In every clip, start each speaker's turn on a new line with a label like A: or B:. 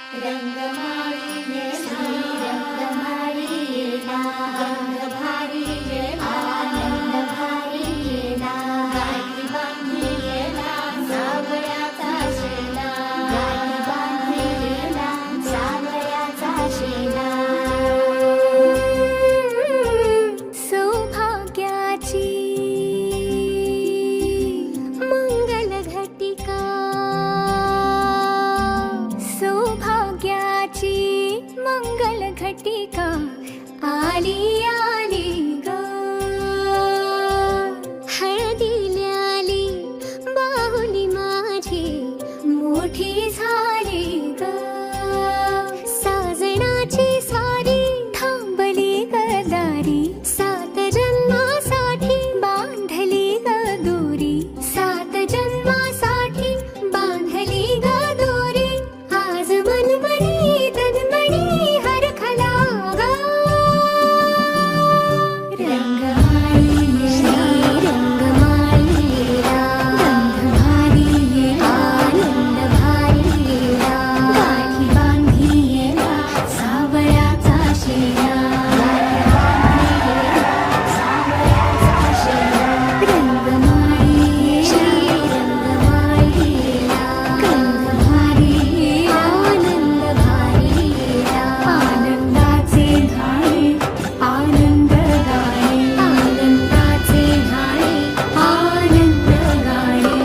A: रंगमाळी येला रंगमाळी येला रंग भारी येला आनंद भारी येला गाठी बांधली येला सावळ्याचा शेला गाठी बांधली येला सावळ्याचा शेला
B: सौभाग्याची मंगल घटिका सौभाग्याची मंगल घटिका आली आली ग हळदीला आली बाहुली माझी मोठी झाली ग साजणाची स्वारी थांबली गदारी सात जन्मासाठी बांधली ग दोरी सात जन्मासाठी बांधली ग दोरी आज मनमणी तन्मणी हरखला ग रंगमाळी रंगमाळी रंग भारी आनंद भारी गाठी बांधी येला सावळ्याचा शेला रंगमाळी रंगमाळी रंग भारी आनंद भारी आनंदाचे घाणे आनंद गाणे आनंदाचे घाणे आनंद गाणे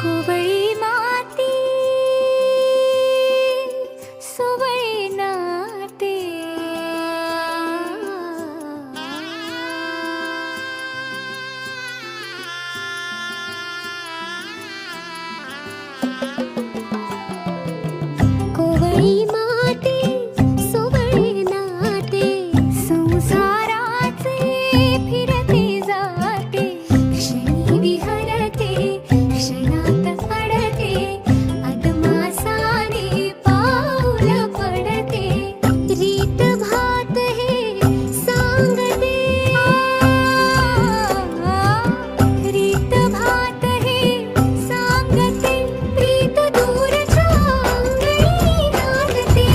B: कोवळी माती सुवळी नाते कोवळी माती सुवळी नाते संसाराचे फिरते जाते क्षणी विहरते क्षणात अडते अदमासाने पाऊल पडते रीत भात हे सांगते रीत भात हे सांगते प्रीत दूरच्या अंगणी घालते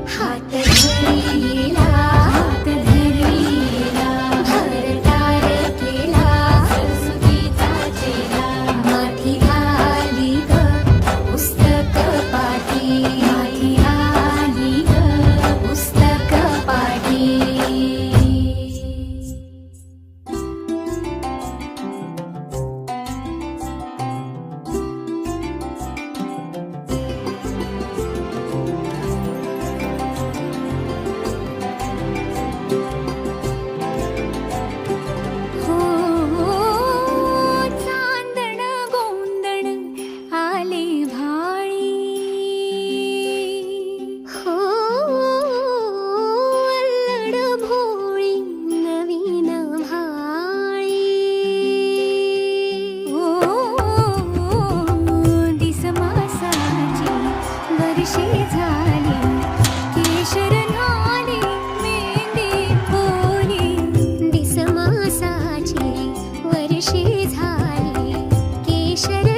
B: हात धरीला हात धरीला भरतार केला सरस्वतीचा चेला माथी आली ग पुस्तक पाठी माथी आली ग पुस्तक पाठी हो चांदण गोंदण आले भाळी हो अल्लड भोळी नवीन भाळी दिसमासाची वर्षे झाली केशर न्हाली मेंदी बोली दिसमासाची वर्षे झाली केशर